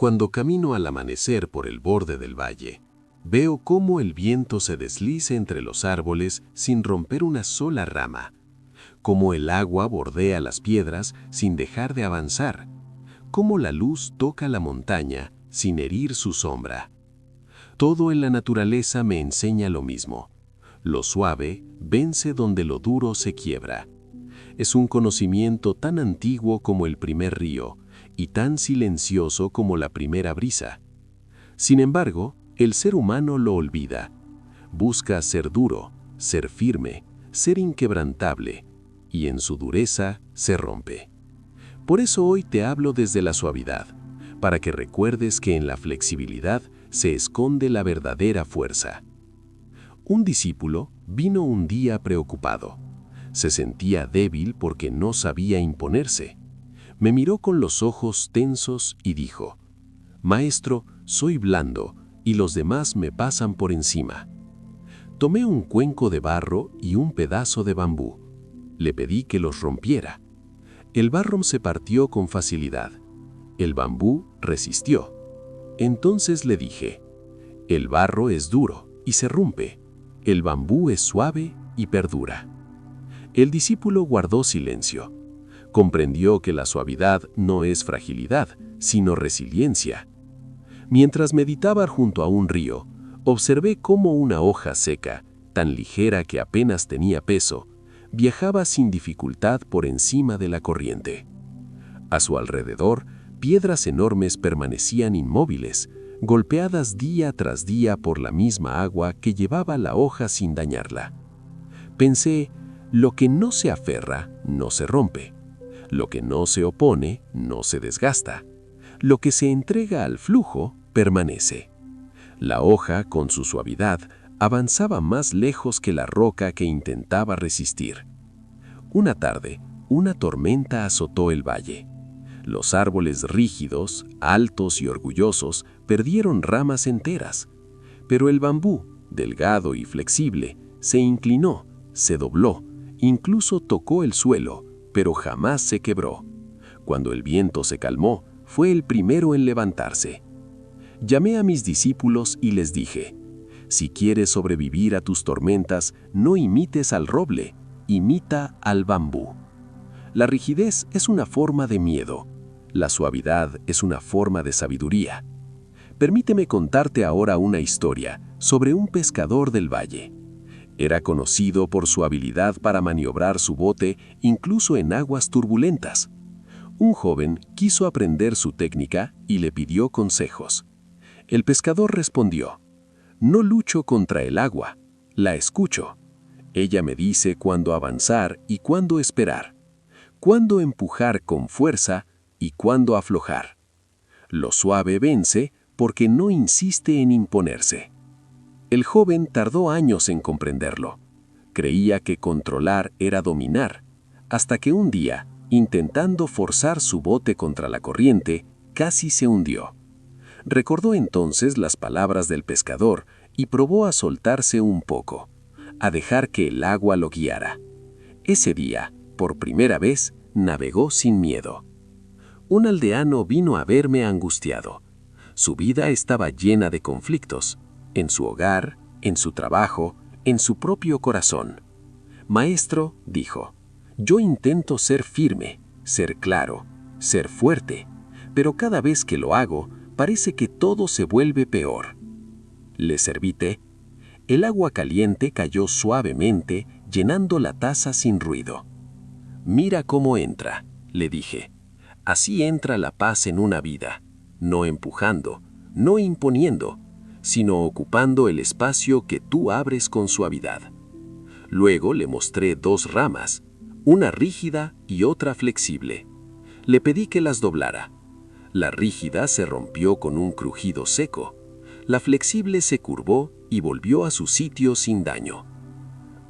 Cuando camino al amanecer por el borde del valle, veo cómo el viento se desliza entre los árboles sin romper una sola rama, cómo el agua bordea las piedras sin dejar de avanzar, cómo la luz toca la montaña sin herir su sombra. Todo en la naturaleza me enseña lo mismo. Lo suave vence donde lo duro se quiebra. Es un conocimiento tan antiguo como el primer río y tan silencioso como la primera brisa. Sin embargo, el ser humano lo olvida. Busca ser duro, ser firme, ser inquebrantable, y en su dureza se rompe. Por eso hoy te hablo desde la suavidad, para que recuerdes que en la flexibilidad se esconde la verdadera fuerza. Un discípulo vino un día preocupado. Se sentía débil porque no sabía imponerse. Me miró con los ojos tensos y dijo: «Maestro, soy blando y los demás me pasan por encima». Tomé un cuenco de barro y un pedazo de bambú. Le pedí que los rompiera. El barro se partió con facilidad. El bambú resistió. Entonces le dije: «El barro es duro y se rompe. El bambú es suave y perdura». El discípulo guardó silencio. Comprendió que la suavidad no es fragilidad, sino resiliencia. Mientras meditaba junto a un río, observé cómo una hoja seca, tan ligera que apenas tenía peso, viajaba sin dificultad por encima de la corriente. A su alrededor, piedras enormes permanecían inmóviles, golpeadas día tras día por la misma agua que llevaba la hoja sin dañarla. Pensé: lo que no se aferra, no se rompe. Lo que no se opone, no se desgasta. Lo que se entrega al flujo, permanece. La hoja, con su suavidad, avanzaba más lejos que la roca que intentaba resistir. Una tarde, una tormenta azotó el valle. Los árboles rígidos, altos y orgullosos, perdieron ramas enteras. Pero el bambú, delgado y flexible, se inclinó, se dobló, incluso tocó el suelo, pero jamás se quebró. Cuando el viento se calmó, fue el primero en levantarse. Llamé a mis discípulos y les dije: si quieres sobrevivir a tus tormentas, no imites al roble, imita al bambú. La rigidez es una forma de miedo. La suavidad es una forma de sabiduría. Permíteme contarte ahora una historia sobre un pescador del valle. Era conocido por su habilidad para maniobrar su bote incluso en aguas turbulentas. Un joven quiso aprender su técnica y le pidió consejos. El pescador respondió: «No lucho contra el agua, la escucho. Ella me dice cuándo avanzar y cuándo esperar, cuándo empujar con fuerza y cuándo aflojar. Lo suave vence porque no insiste en imponerse». El joven tardó años en comprenderlo. Creía que controlar era dominar, hasta que un día, intentando forzar su bote contra la corriente, casi se hundió. Recordó entonces las palabras del pescador y probó a soltarse un poco, a dejar que el agua lo guiara. Ese día, por primera vez, navegó sin miedo. Un aldeano vino a verme angustiado. Su vida estaba llena de conflictos, en su hogar, en su trabajo, en su propio corazón. «Maestro», dijo, «yo intento ser firme, ser claro, ser fuerte, pero cada vez que lo hago, parece que todo se vuelve peor». Le serví té. El agua caliente cayó suavemente, llenando la taza sin ruido. «Mira cómo entra», le dije. «Así entra la paz en una vida, no empujando, no imponiendo, sino ocupando el espacio que tú abres con suavidad». Luego le mostré dos ramas, una rígida y otra flexible. Le pedí que las doblara. La rígida se rompió con un crujido seco. La flexible se curvó y volvió a su sitio sin daño.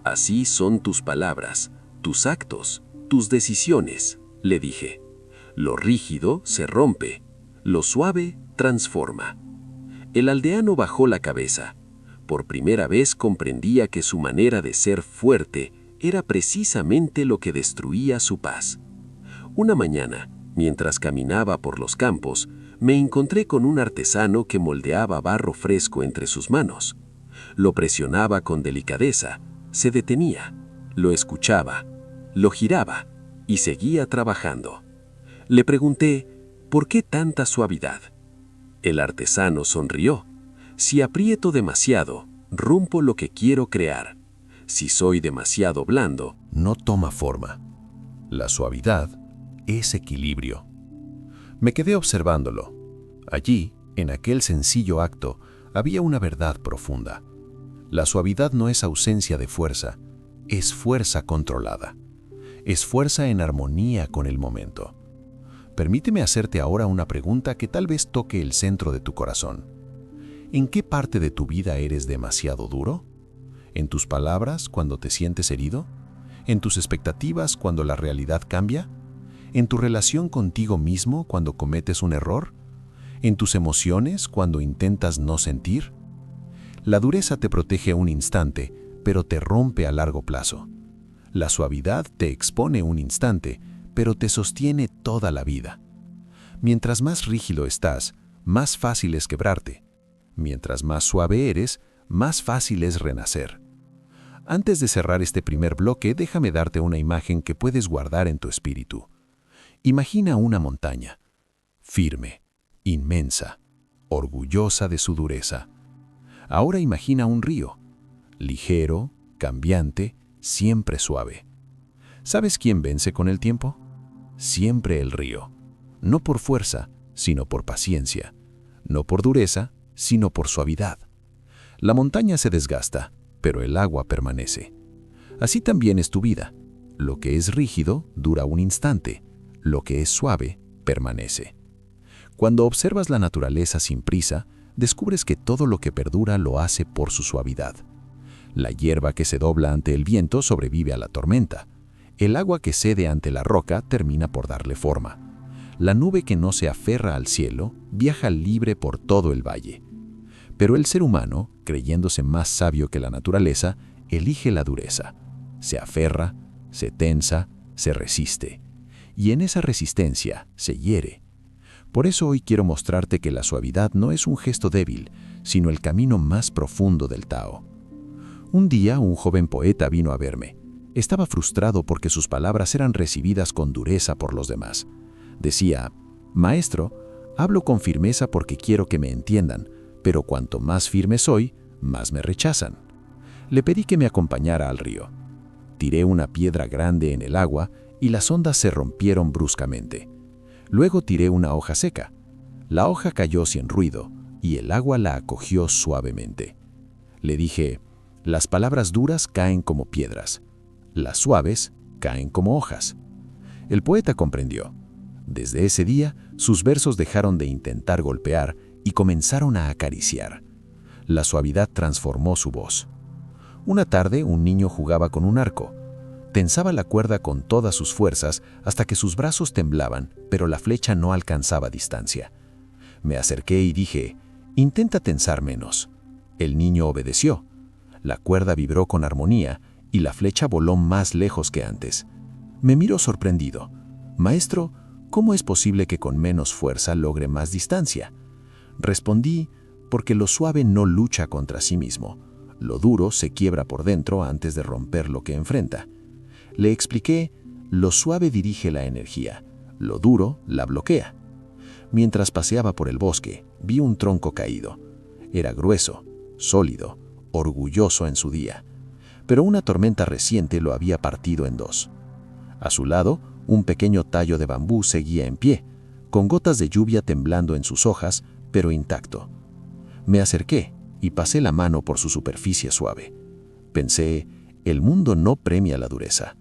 «Así son tus palabras, tus actos, tus decisiones», le dije. «Lo rígido se rompe, lo suave transforma». El aldeano bajó la cabeza. Por primera vez comprendía que su manera de ser fuerte era precisamente lo que destruía su paz. Una mañana, mientras caminaba por los campos, me encontré con un artesano que moldeaba barro fresco entre sus manos. Lo presionaba con delicadeza, se detenía, lo escuchaba, lo giraba y seguía trabajando. Le pregunté, ¿por qué tanta suavidad? El artesano sonrió. Si aprieto demasiado, rompo lo que quiero crear. Si soy demasiado blando, no toma forma. La suavidad es equilibrio. Me quedé observándolo. Allí, en aquel sencillo acto, había una verdad profunda. La suavidad no es ausencia de fuerza, es fuerza controlada. Es fuerza en armonía con el momento. Permíteme hacerte ahora una pregunta que tal vez toque el centro de tu corazón. ¿En qué parte de tu vida eres demasiado duro? ¿En tus palabras cuando te sientes herido? ¿En tus expectativas cuando la realidad cambia? ¿En tu relación contigo mismo cuando cometes un error? ¿En tus emociones cuando intentas no sentir? La dureza te protege un instante, pero te rompe a largo plazo. La suavidad te expone un instante, pero te sostiene toda la vida. Mientras más rígido estás, más fácil es quebrarte. Mientras más suave eres, más fácil es renacer. Antes de cerrar este primer bloque, déjame darte una imagen que puedes guardar en tu espíritu. Imagina una montaña, firme, inmensa, orgullosa de su dureza. Ahora imagina un río, ligero, cambiante, siempre suave. ¿Sabes quién vence con el tiempo? Siempre el río. No por fuerza, sino por paciencia. No por dureza, sino por suavidad. La montaña se desgasta, pero el agua permanece. Así también es tu vida. Lo que es rígido dura un instante. Lo que es suave permanece. Cuando observas la naturaleza sin prisa, descubres que todo lo que perdura lo hace por su suavidad. La hierba que se dobla ante el viento sobrevive a la tormenta. El agua que cede ante la roca termina por darle forma. La nube que no se aferra al cielo viaja libre por todo el valle. Pero el ser humano, creyéndose más sabio que la naturaleza, elige la dureza. Se aferra, se tensa, se resiste. Y en esa resistencia se hiere. Por eso hoy quiero mostrarte que la suavidad no es un gesto débil, sino el camino más profundo del Tao. Un día un joven poeta vino a verme. Estaba frustrado porque sus palabras eran recibidas con dureza por los demás. Decía, «Maestro, hablo con firmeza porque quiero que me entiendan, pero cuanto más firme soy, más me rechazan». Le pedí que me acompañara al río. Tiré una piedra grande en el agua y las ondas se rompieron bruscamente. Luego tiré una hoja seca. La hoja cayó sin ruido y el agua la acogió suavemente. Le dije, «Las palabras duras caen como piedras. Las suaves caen como hojas». El poeta comprendió. Desde ese día, sus versos dejaron de intentar golpear y comenzaron a acariciar. La suavidad transformó su voz. Una tarde, un niño jugaba con un arco. Tensaba la cuerda con todas sus fuerzas hasta que sus brazos temblaban, pero la flecha no alcanzaba distancia. Me acerqué y dije, «Intenta tensar menos». El niño obedeció. La cuerda vibró con armonía y la flecha voló más lejos que antes. Me miró sorprendido. «Maestro, ¿cómo es posible que con menos fuerza logre más distancia?». Respondí, «Porque lo suave no lucha contra sí mismo. Lo duro se quiebra por dentro antes de romper lo que enfrenta». Le expliqué, «Lo suave dirige la energía, lo duro la bloquea». Mientras paseaba por el bosque, vi un tronco caído. Era grueso, sólido, orgulloso en su día. Pero una tormenta reciente lo había partido en dos. A su lado, un pequeño tallo de bambú seguía en pie, con gotas de lluvia temblando en sus hojas, pero intacto. Me acerqué y pasé la mano por su superficie suave. Pensé, el mundo no premia la dureza,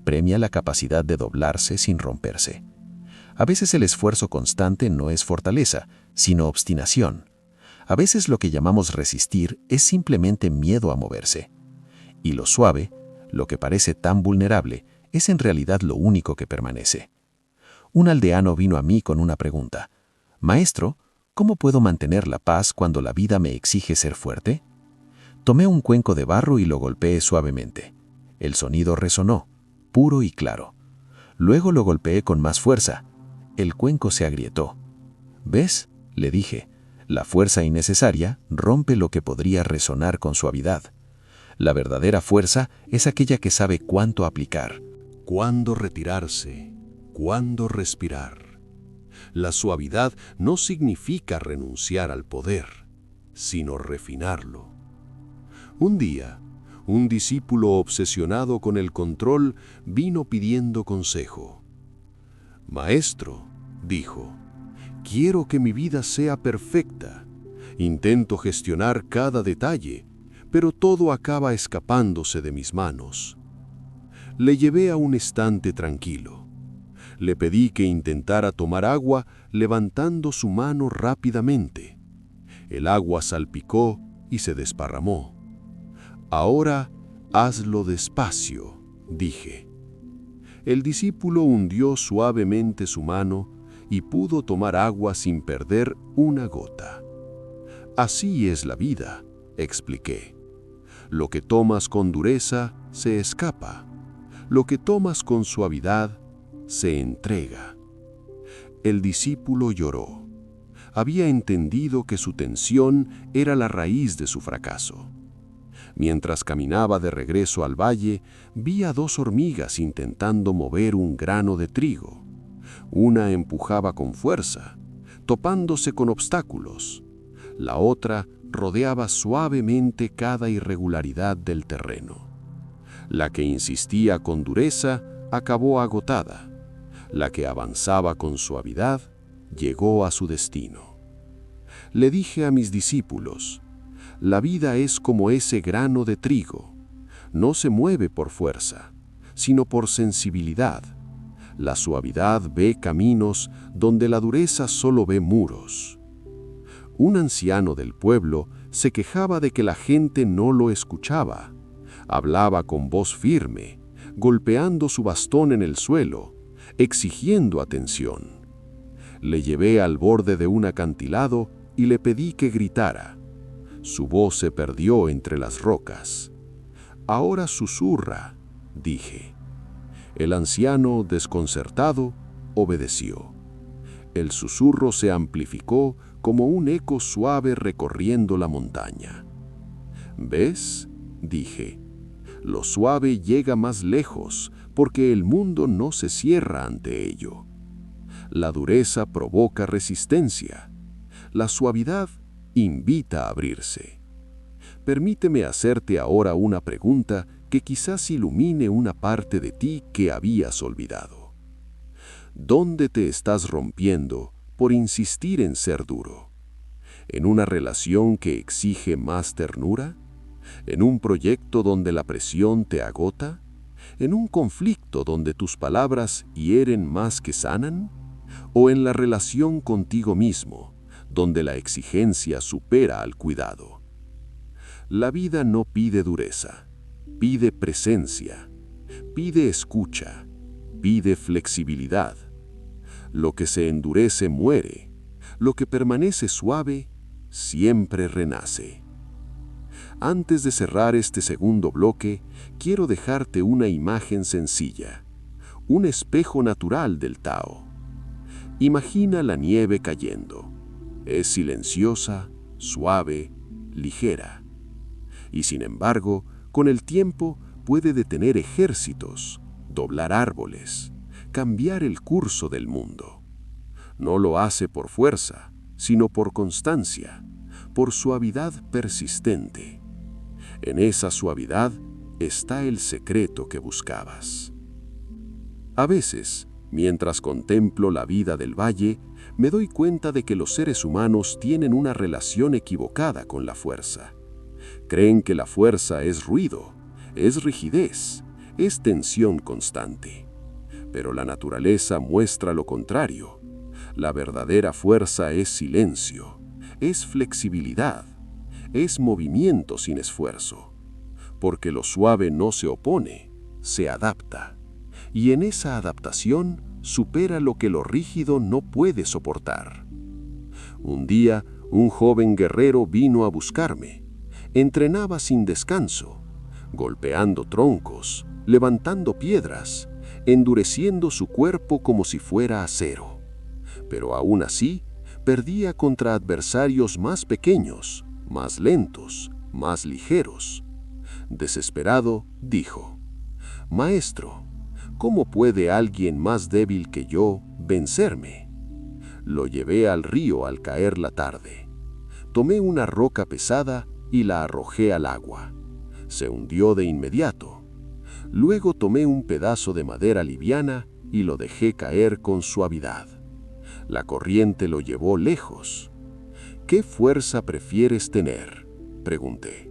premia la capacidad de doblarse sin romperse. A veces el esfuerzo constante no es fortaleza, sino obstinación. A veces lo que llamamos resistir es simplemente miedo a moverse. Y lo suave, lo que parece tan vulnerable, es en realidad lo único que permanece. Un aldeano vino a mí con una pregunta. «Maestro, ¿cómo puedo mantener la paz cuando la vida me exige ser fuerte?». Tomé un cuenco de barro y lo golpeé suavemente. El sonido resonó, puro y claro. Luego lo golpeé con más fuerza. El cuenco se agrietó. «¿Ves?», Le dije, la fuerza innecesaria rompe lo que podría resonar con suavidad. La verdadera fuerza es aquella que sabe cuánto aplicar, cuándo retirarse, cuándo respirar. La suavidad no significa renunciar al poder, sino refinarlo. Un día, un discípulo obsesionado con el control vino pidiendo consejo. «Maestro», dijo, «quiero que mi vida sea perfecta. Intento gestionar cada detalle, pero todo acaba escapándose de mis manos». Le llevé a un estante tranquilo. Le pedí que intentara tomar agua levantando su mano rápidamente. El agua salpicó y se desparramó. «Ahora hazlo despacio», dije. El discípulo hundió suavemente su mano y pudo tomar agua sin perder una gota. «Así es la vida», expliqué. «Lo que tomas con dureza se escapa. Lo que tomas con suavidad se entrega». El discípulo lloró. Había entendido que su tensión era la raíz de su fracaso. Mientras caminaba de regreso al valle, vi a 2 hormigas intentando mover un grano de trigo. Una empujaba con fuerza, topándose con obstáculos. La otra rodeaba suavemente cada irregularidad del terreno. La que insistía con dureza acabó agotada. La que avanzaba con suavidad llegó a su destino. Le dije a mis discípulos, la vida es como ese grano de trigo. No se mueve por fuerza, sino por sensibilidad. La suavidad ve caminos donde la dureza solo ve muros. Un anciano del pueblo se quejaba de que la gente no lo escuchaba. Hablaba con voz firme, golpeando su bastón en el suelo, exigiendo atención. Le llevé al borde de un acantilado y le pedí que gritara. Su voz se perdió entre las rocas. «Ahora susurra», dije. El anciano, desconcertado, obedeció. El susurro se amplificó como un eco suave recorriendo la montaña. «¿Ves?», dije. «Lo suave llega más lejos porque el mundo no se cierra ante ello. La dureza provoca resistencia. La suavidad invita a abrirse». Permíteme hacerte ahora una pregunta que quizás ilumine una parte de ti que habías olvidado. ¿Dónde te estás rompiendo por insistir en ser duro? ¿En una relación que exige más ternura? ¿En un proyecto donde la presión te agota? ¿En un conflicto donde tus palabras hieren más que sanan? ¿O en la relación contigo mismo, donde la exigencia supera al cuidado? La vida no pide dureza, pide presencia, pide escucha, pide flexibilidad. Lo que se endurece muere, lo que permanece suave siempre renace. Antes de cerrar este segundo bloque, quiero dejarte una imagen sencilla, un espejo natural del Tao. Imagina la nieve cayendo. Es silenciosa, suave, ligera. Y sin embargo, con el tiempo puede detener ejércitos, doblar árboles, cambiar el curso del mundo. No lo hace por fuerza, sino por constancia, por suavidad persistente. En esa suavidad está el secreto que buscabas. A veces, mientras contemplo la vida del valle, me doy cuenta de que los seres humanos tienen una relación equivocada con la fuerza. Creen que la fuerza es ruido, es rigidez, es tensión constante. Pero la naturaleza muestra lo contrario. La verdadera fuerza es silencio, es flexibilidad, es movimiento sin esfuerzo. Porque lo suave no se opone, se adapta. Y en esa adaptación supera lo que lo rígido no puede soportar. Un día, un joven guerrero vino a buscarme. Entrenaba sin descanso, golpeando troncos, levantando piedras, endureciendo su cuerpo como si fuera acero. Pero aún así, Perdía contra adversarios más pequeños, más lentos, más ligeros. Desesperado, dijo: «Maestro, ¿cómo puede alguien más débil que yo vencerme?». Lo llevé al río al caer la tarde. Tomé una roca pesada y la arrojé al agua. Se hundió de inmediato. Luego tomé un pedazo de madera liviana y lo dejé caer con suavidad. La corriente lo llevó lejos. «¿Qué fuerza prefieres tener?», pregunté.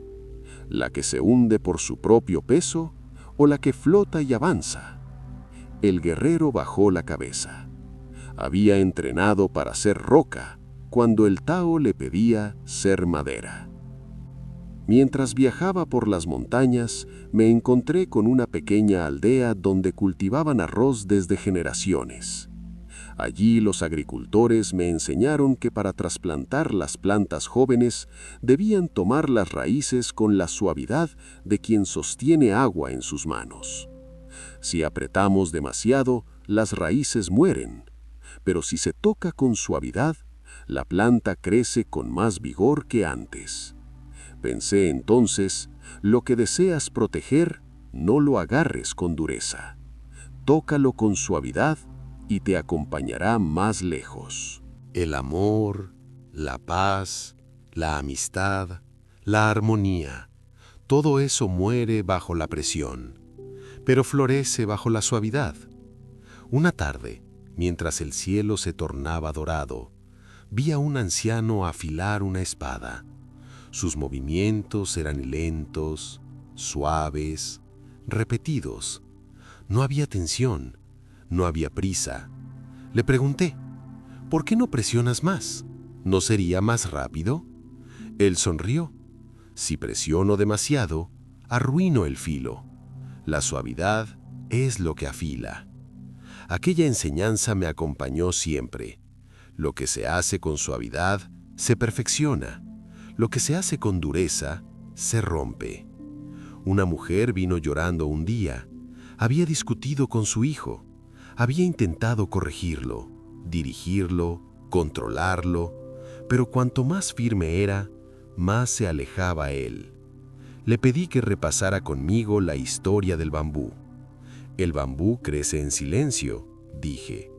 «¿La que se hunde por su propio peso o la que flota y avanza?». El guerrero bajó la cabeza. Había entrenado para ser roca cuando el Tao le pedía ser madera. Mientras viajaba por las montañas, me encontré con una pequeña aldea donde cultivaban arroz desde generaciones. Allí los agricultores me enseñaron que para trasplantar las plantas jóvenes debían tomar las raíces con la suavidad de quien sostiene agua en sus manos. Si apretamos demasiado, las raíces mueren, pero si se toca con suavidad, la planta crece con más vigor que antes. Pensé entonces: lo que deseas proteger, no lo agarres con dureza. Tócalo con suavidad y te acompañará más lejos. El amor, la paz, la amistad, la armonía, todo eso muere bajo la presión, pero florece bajo la suavidad. Una tarde, mientras el cielo se tornaba dorado, vi a un anciano afilar una espada. Sus movimientos eran lentos, suaves, repetidos. No había tensión, no había prisa. Le pregunté: «¿Por qué no presionas más? ¿No sería más rápido?». Él sonrió: «Si presiono demasiado, arruino el filo. La suavidad es lo que afila». Aquella enseñanza me acompañó siempre. Lo que se hace con suavidad se perfecciona. Lo que se hace con dureza se rompe. Una mujer vino llorando un día. Había discutido con su hijo. Había intentado corregirlo, dirigirlo, controlarlo, pero cuanto más firme era, más se alejaba él. Le pedí que repasara conmigo la historia del bambú. «El bambú crece en silencio», dije.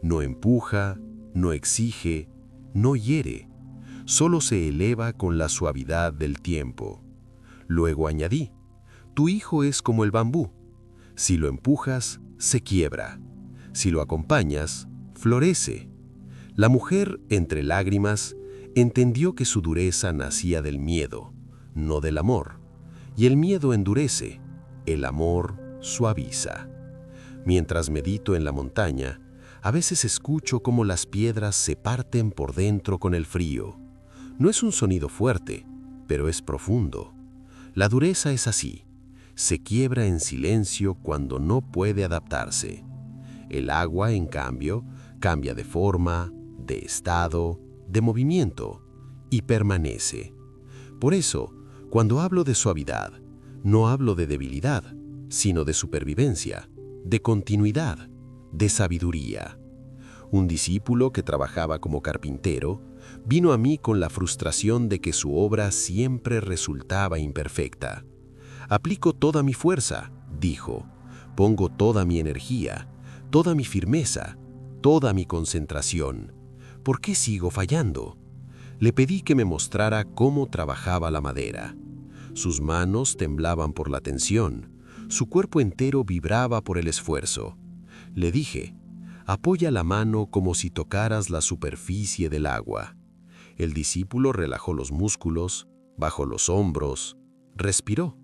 «No empuja, no exige, no hiere. Solo se eleva con la suavidad del tiempo». Luego añadí: «Tu hijo es como el bambú. Si lo empujas, se quiebra. Si lo acompañas, florece». La mujer, entre lágrimas, entendió que su dureza nacía del miedo, no del amor. Y el miedo endurece, el amor suaviza. Mientras medito en la montaña, a veces escucho cómo las piedras se parten por dentro con el frío. No es un sonido fuerte, pero es profundo. La dureza es así. Se quiebra en silencio cuando no puede adaptarse. El agua, en cambio, cambia de forma, de estado, de movimiento, y permanece. Por eso, cuando hablo de suavidad, no hablo de debilidad, sino de supervivencia, de continuidad, de sabiduría. Un discípulo que trabajaba como carpintero vino a mí con la frustración de que su obra siempre resultaba imperfecta. «Aplico toda mi fuerza», dijo, «pongo toda mi energía, toda mi firmeza, toda mi concentración. ¿Por qué sigo fallando?». Le pedí que me mostrara cómo trabajaba la madera. Sus manos temblaban por la tensión, su cuerpo entero vibraba por el esfuerzo. Le dije: «Apoya la mano como si tocaras la superficie del agua». El discípulo relajó los músculos, bajó los hombros, respiró.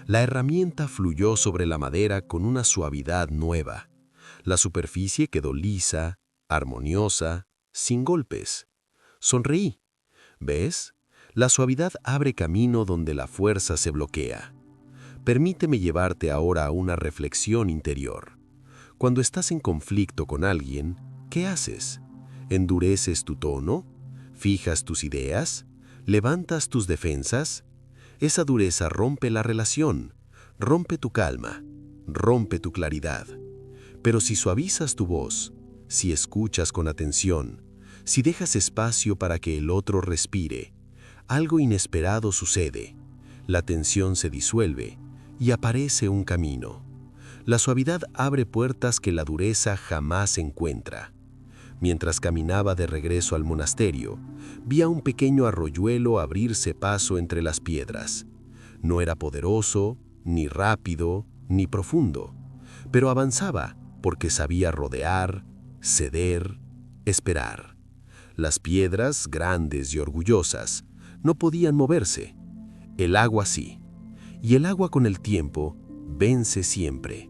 La herramienta fluyó sobre la madera con una suavidad nueva. La superficie quedó lisa, armoniosa, sin golpes. Sonreí. ¿Ves? La suavidad abre camino donde la fuerza se bloquea. Permíteme llevarte ahora a una reflexión interior. Cuando estás en conflicto con alguien, ¿qué haces? ¿Endureces tu tono? ¿Fijas tus ideas? ¿Levantas tus defensas? Esa dureza rompe la relación, rompe tu calma, rompe tu claridad. Pero si suavizas tu voz, si escuchas con atención, Si dejas espacio para que el otro respire, algo inesperado sucede. La tensión se disuelve y aparece un camino. La suavidad abre puertas que la dureza jamás encuentra. Mientras caminaba de regreso al monasterio, vi a un pequeño arroyuelo abrirse paso entre las piedras. No era poderoso, ni rápido, ni profundo, pero avanzaba porque sabía rodear, ceder, esperar. Las piedras, grandes y orgullosas, no podían moverse. El agua sí. Y el agua con el tiempo vence siempre.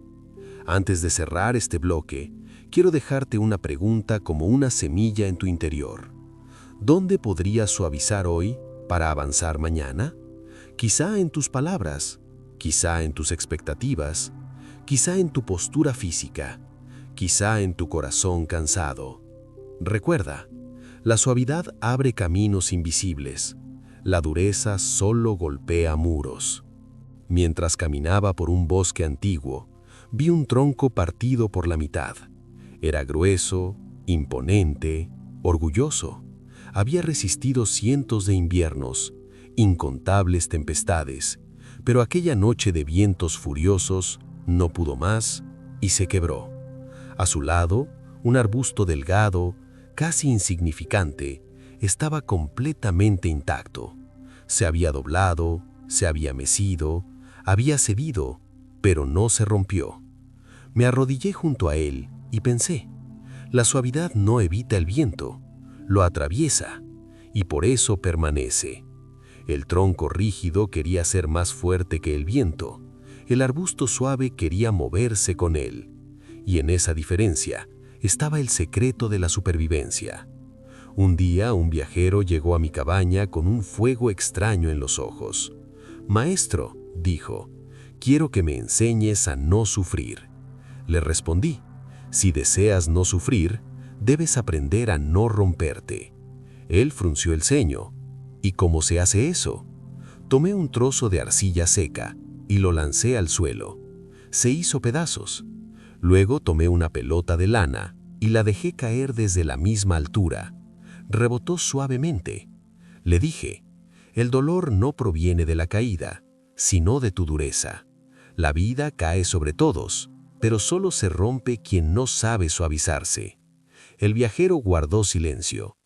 Antes de cerrar este bloque, quiero dejarte una pregunta como una semilla en tu interior. ¿Dónde podrías suavizar hoy para avanzar mañana? Quizá en tus palabras, quizá en tus expectativas, quizá en tu postura física, quizá en tu corazón cansado. Recuerda, la suavidad abre caminos invisibles. La dureza solo golpea muros. Mientras caminaba por un bosque antiguo, vi un tronco partido por la mitad. Era grueso, imponente, orgulloso. Había resistido cientos de inviernos, incontables tempestades, pero aquella noche de vientos furiosos no pudo más y se quebró. A su lado, un arbusto delgado, casi insignificante, estaba completamente intacto. Se había doblado, se había mecido, había cedido, pero no se rompió. Me arrodillé junto a él y pensé, la suavidad no evita el viento, lo atraviesa, y por eso permanece. El tronco rígido quería ser más fuerte que el viento, el arbusto suave quería moverse con él, y en esa diferencia estaba el secreto de la supervivencia. Un día un viajero llegó a mi cabaña con un fuego extraño en los ojos. «Maestro», dijo, «quiero que me enseñes a no sufrir». Le respondí, «Si deseas no sufrir, debes aprender a no romperte». Él frunció el ceño. «¿Y cómo se hace eso?». Tomé un trozo de arcilla seca y lo lancé al suelo. Se hizo pedazos. Luego tomé una pelota de lana y la dejé caer desde la misma altura. Rebotó suavemente. Le dije, «El dolor no proviene de la caída, sino de tu dureza. La vida cae sobre todos, pero solo se rompe quien no sabe suavizarse». El viajero guardó silencio.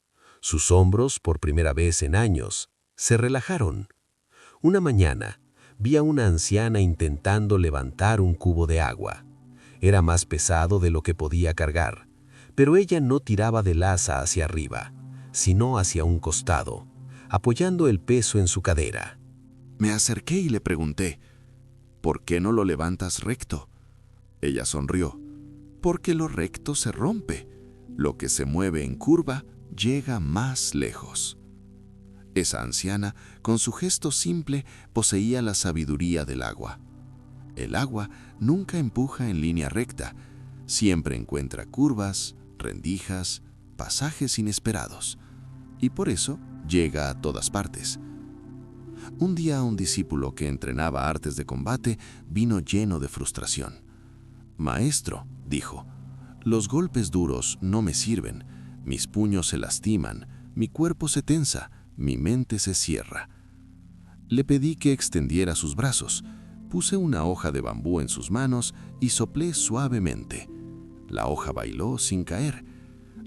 Sus hombros, por primera vez en años, se relajaron. Una mañana, vi a una anciana intentando levantar un cubo de agua. Era más pesado de lo que podía cargar, pero ella no tiraba del asa hacia arriba, sino hacia un costado, apoyando el peso en su cadera. Me acerqué y le pregunté, «¿Por qué no lo levantas recto?». Ella sonrió, «Porque lo recto se rompe. Lo que se mueve en curva llega más lejos». Esa anciana, con su gesto simple, poseía la sabiduría del agua. El agua nunca empuja en línea recta, siempre encuentra curvas, rendijas, pasajes inesperados, y por eso llega a todas partes. Un día un discípulo que entrenaba artes de combate vino lleno de frustración. «Maestro», dijo, «los golpes duros no me sirven, mis puños se lastiman, mi cuerpo se tensa, mi mente se cierra». Le pedí que extendiera sus brazos, puse una hoja de bambú en sus manos y soplé suavemente. La hoja bailó sin caer.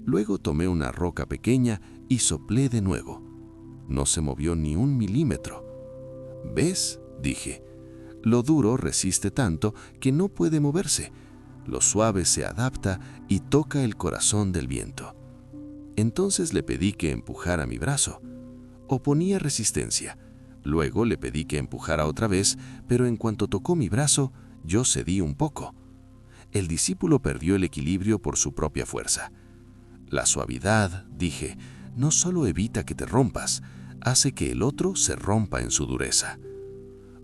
Luego tomé una roca pequeña y soplé de nuevo. No se movió ni un milímetro. «¿Ves?», dije, «lo duro resiste tanto que no puede moverse. Lo suave se adapta y toca el corazón del viento». Entonces le pedí que empujara mi brazo. Oponía resistencia. Luego le pedí que empujara otra vez, pero en cuanto tocó mi brazo, yo cedí un poco. El discípulo perdió el equilibrio por su propia fuerza. «La suavidad», dije, «no solo evita que te rompas, hace que el otro se rompa en su dureza».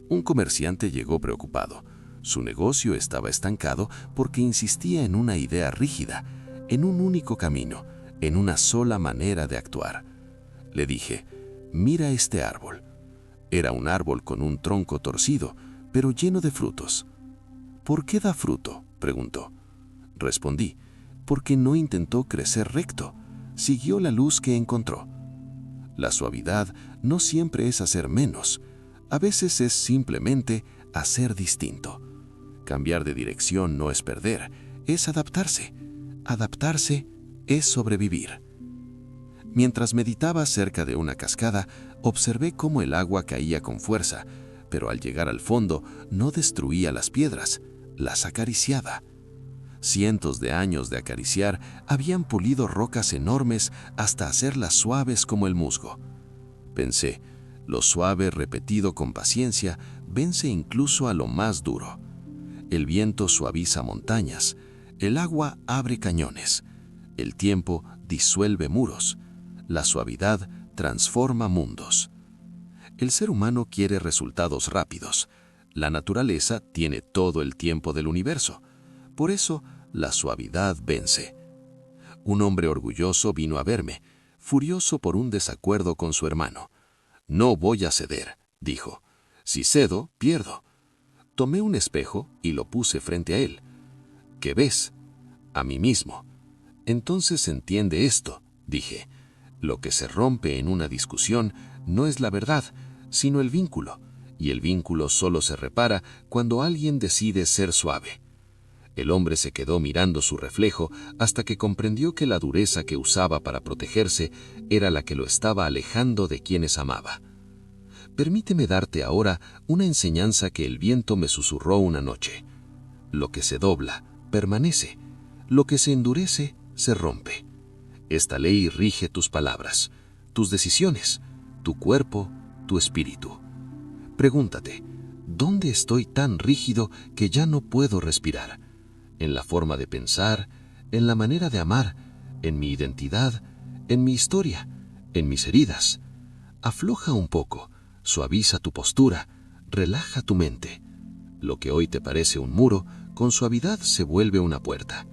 Un comerciante llegó preocupado. Su negocio estaba estancado porque insistía en una idea rígida, en un único camino, en una sola manera de actuar. Le dije, «Mira este árbol». Era un árbol con un tronco torcido, pero lleno de frutos. «¿Por qué da fruto?», preguntó. Respondí, «porque no intentó crecer recto, siguió la luz que encontró. La suavidad no siempre es hacer menos, a veces es simplemente hacer distinto. Cambiar de dirección no es perder, es adaptarse. Adaptarse es sobrevivir. Mientras meditaba cerca de una cascada, observé cómo el agua caía con fuerza, pero al llegar al fondo no destruía las piedras, las acariciaba. Cientos de años de acariciar habían pulido rocas enormes hasta hacerlas suaves como el musgo. Pensé, lo suave repetido con paciencia vence incluso a lo más duro. El viento suaviza montañas, el agua abre cañones, el tiempo disuelve muros, la suavidad transforma mundos. El ser humano quiere resultados rápidos. La naturaleza tiene todo el tiempo del universo. Por eso, la suavidad vence. Un hombre orgulloso vino a verme, furioso por un desacuerdo con su hermano. «No voy a ceder», dijo. «Si cedo, pierdo». Tomé un espejo y lo puse frente a él. «¿Qué ves?» «A mí mismo». «Entonces entiende esto», dije. «Lo que se rompe en una discusión no es la verdad, sino el vínculo, y el vínculo solo se repara cuando alguien decide ser suave». El hombre se quedó mirando su reflejo hasta que comprendió que la dureza que usaba para protegerse era la que lo estaba alejando de quienes amaba. Permíteme darte ahora una enseñanza que el viento me susurró una noche. Lo que se dobla, permanece. Lo que se endurece, se rompe. Esta ley rige tus palabras, tus decisiones, tu cuerpo, tu espíritu. Pregúntate, ¿dónde estoy tan rígido que ya no puedo respirar? En la forma de pensar, en la manera de amar, en mi identidad, en mi historia, en mis heridas. Afloja un poco, suaviza tu postura, relaja tu mente. Lo que hoy te parece un muro, con suavidad se vuelve una puerta.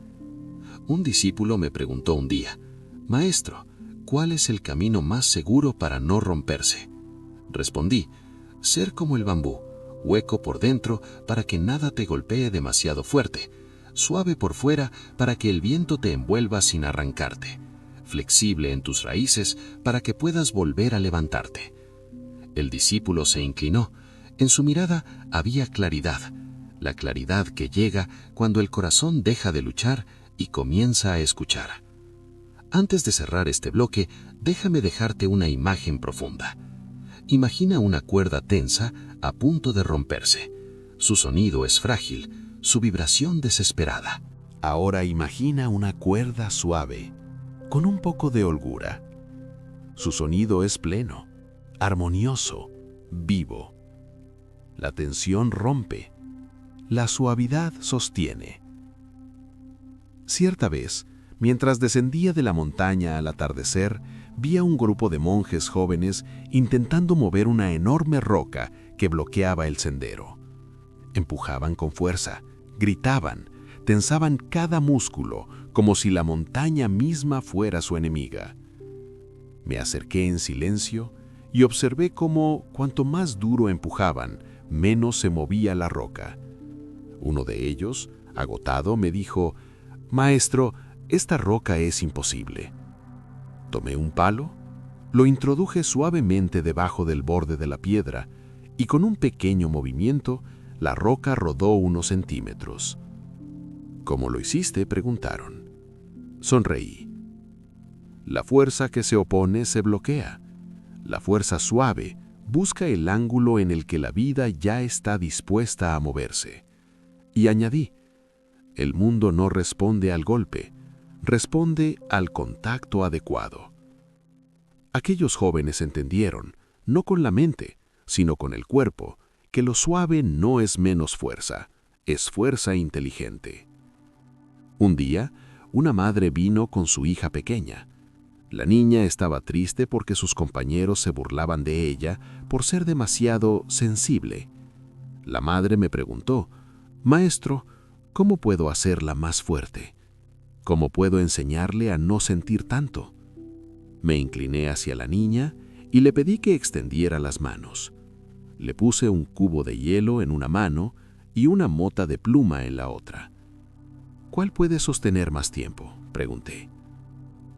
Un discípulo me preguntó un día, «Maestro, ¿cuál es el camino más seguro para no romperse?» Respondí, «Ser como el bambú, hueco por dentro para que nada te golpee demasiado fuerte, suave por fuera para que el viento te envuelva sin arrancarte, flexible en tus raíces para que puedas volver a levantarte». El discípulo se inclinó. En su mirada había claridad, la claridad que llega cuando el corazón deja de luchar y comienza a escuchar. Antes de cerrar este bloque, déjame dejarte una imagen profunda. Imagina una cuerda tensa a punto de romperse. Su sonido es frágil, su vibración desesperada. Ahora imagina una cuerda suave, con un poco de holgura. Su sonido es pleno, armonioso, vivo. La tensión rompe, la suavidad sostiene. Cierta vez, mientras descendía de la montaña al atardecer, vi a un grupo de monjes jóvenes intentando mover una enorme roca que bloqueaba el sendero. Empujaban con fuerza, gritaban, tensaban cada músculo como si la montaña misma fuera su enemiga. Me acerqué en silencio y observé cómo, cuanto más duro empujaban, menos se movía la roca. Uno de ellos, agotado, me dijo, «Maestro, esta roca es imposible». Tomé un palo, lo introduje suavemente debajo del borde de la piedra y con un pequeño movimiento, la roca rodó unos centímetros. «¿Cómo lo hiciste?», preguntaron. Sonreí. La fuerza que se opone se bloquea. La fuerza suave busca el ángulo en el que la vida ya está dispuesta a moverse. Y añadí, el mundo no responde al golpe, responde al contacto adecuado. Aquellos jóvenes entendieron, no con la mente, sino con el cuerpo, que lo suave no es menos fuerza, es fuerza inteligente. Un día, una madre vino con su hija pequeña. La niña estaba triste porque sus compañeros se burlaban de ella por ser demasiado sensible. La madre me preguntó, «Maestro, ¿cómo puedo hacerla más fuerte? ¿Cómo puedo enseñarle a no sentir tanto?» Me incliné hacia la niña y le pedí que extendiera las manos. Le puse un cubo de hielo en una mano y una mota de pluma en la otra. «¿Cuál puede sostener más tiempo?», pregunté.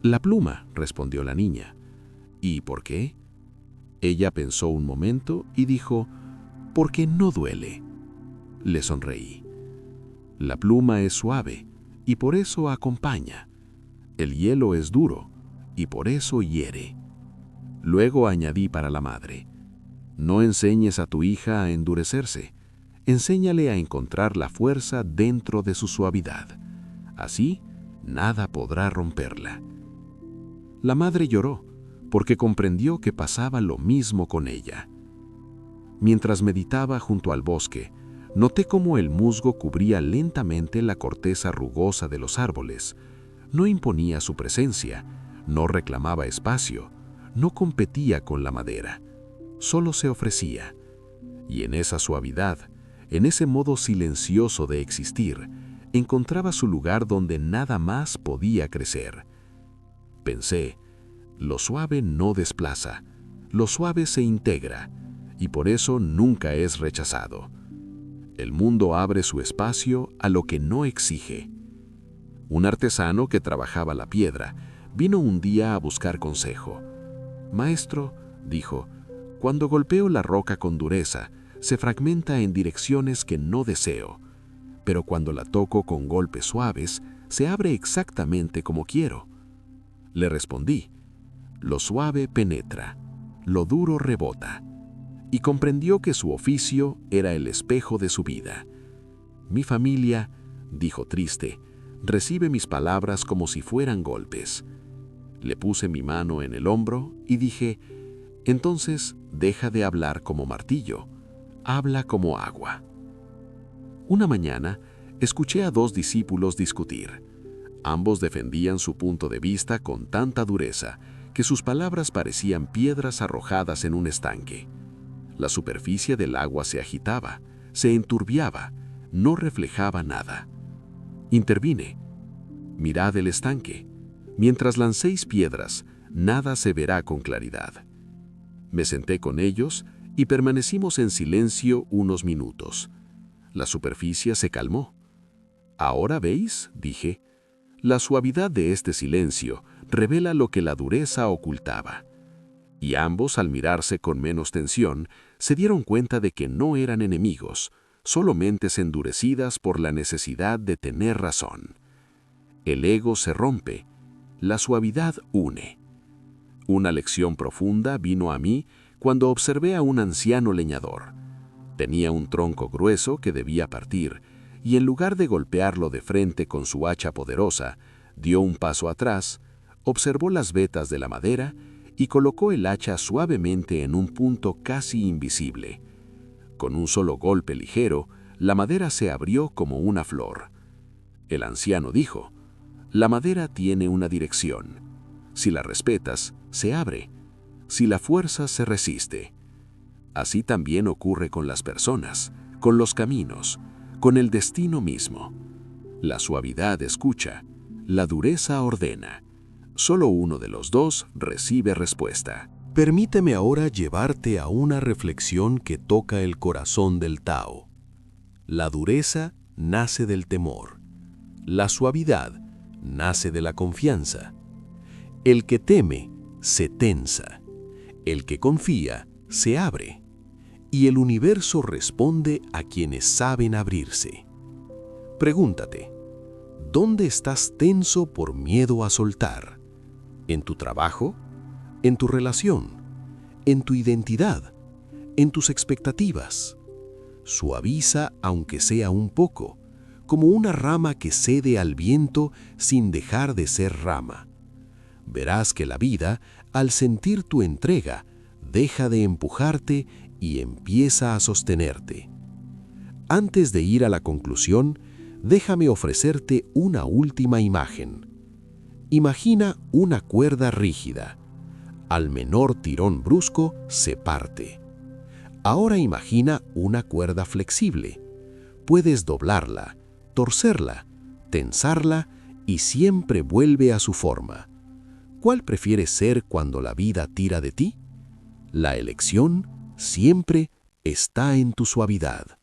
La pluma, respondió la niña. ¿Y por qué? Ella pensó un momento y dijo, porque no duele. Le sonreí. La pluma es suave y por eso acompaña. El hielo es duro y por eso hiere. Luego añadí para la madre, no enseñes a tu hija a endurecerse, enséñale a encontrar la fuerza dentro de su suavidad. Así, nada podrá romperla. La madre lloró, porque comprendió que pasaba lo mismo con ella. Mientras meditaba junto al bosque, noté cómo el musgo cubría lentamente la corteza rugosa de los árboles. No imponía su presencia, no reclamaba espacio, no competía con la madera, solo se ofrecía. Y en esa suavidad, en ese modo silencioso de existir, encontraba su lugar donde nada más podía crecer. Pensé, lo suave no desplaza, lo suave se integra, y por eso nunca es rechazado. El mundo abre su espacio a lo que no exige. Un artesano que trabajaba la piedra vino un día a buscar consejo. Maestro, dijo, cuando golpeo la roca con dureza, se fragmenta en direcciones que no deseo, pero cuando la toco con golpes suaves, se abre exactamente como quiero. Le respondí, lo suave penetra, lo duro rebota, y comprendió que su oficio era el espejo de su vida. Mi familia, dijo triste, recibe mis palabras como si fueran golpes. Le puse mi mano en el hombro y dije, entonces deja de hablar como martillo, habla como agua. Una mañana, escuché a dos discípulos discutir. Ambos defendían su punto de vista con tanta dureza que sus palabras parecían piedras arrojadas en un estanque. La superficie del agua se agitaba, se enturbiaba, no reflejaba nada. Intervine. Mirad el estanque. Mientras lancéis piedras, nada se verá con claridad. Me senté con ellos y permanecimos en silencio unos minutos. La superficie se calmó. ¿Ahora veis?, dije. La suavidad de este silencio revela lo que la dureza ocultaba. Y ambos, al mirarse con menos tensión, se dieron cuenta de que no eran enemigos, solo mentes endurecidas por la necesidad de tener razón. El ego se rompe, la suavidad une. Una lección profunda vino a mí cuando observé a un anciano leñador. Tenía un tronco grueso que debía partir, y en lugar de golpearlo de frente con su hacha poderosa, dio un paso atrás, observó las vetas de la madera y colocó el hacha suavemente en un punto casi invisible. Con un solo golpe ligero, la madera se abrió como una flor. El anciano dijo, la madera tiene una dirección. Si la respetas, se abre. Si la fuerzas, se resiste. Así también ocurre con las personas, con los caminos, con el destino mismo. La suavidad escucha, la dureza ordena. Solo uno de los dos recibe respuesta. Permíteme ahora llevarte a una reflexión que toca el corazón del Tao. La dureza nace del temor. La suavidad nace de la confianza. El que teme se tensa. El que confía se abre. Y el universo responde a quienes saben abrirse. Pregúntate, ¿dónde estás tenso por miedo a soltar? ¿En tu trabajo? ¿En tu relación? ¿En tu identidad? ¿En tus expectativas? Suaviza aunque sea un poco, como una rama que cede al viento sin dejar de ser rama. Verás que la vida, al sentir tu entrega, deja de empujarte y empieza a sostenerte. Antes de ir a la conclusión, déjame ofrecerte una última imagen. Imagina una cuerda rígida. Al menor tirón brusco, se parte. Ahora imagina una cuerda flexible. Puedes doblarla, torcerla, tensarla y siempre vuelve a su forma. ¿Cuál prefieres ser cuando la vida tira de ti? La elección siempre está en tu suavidad.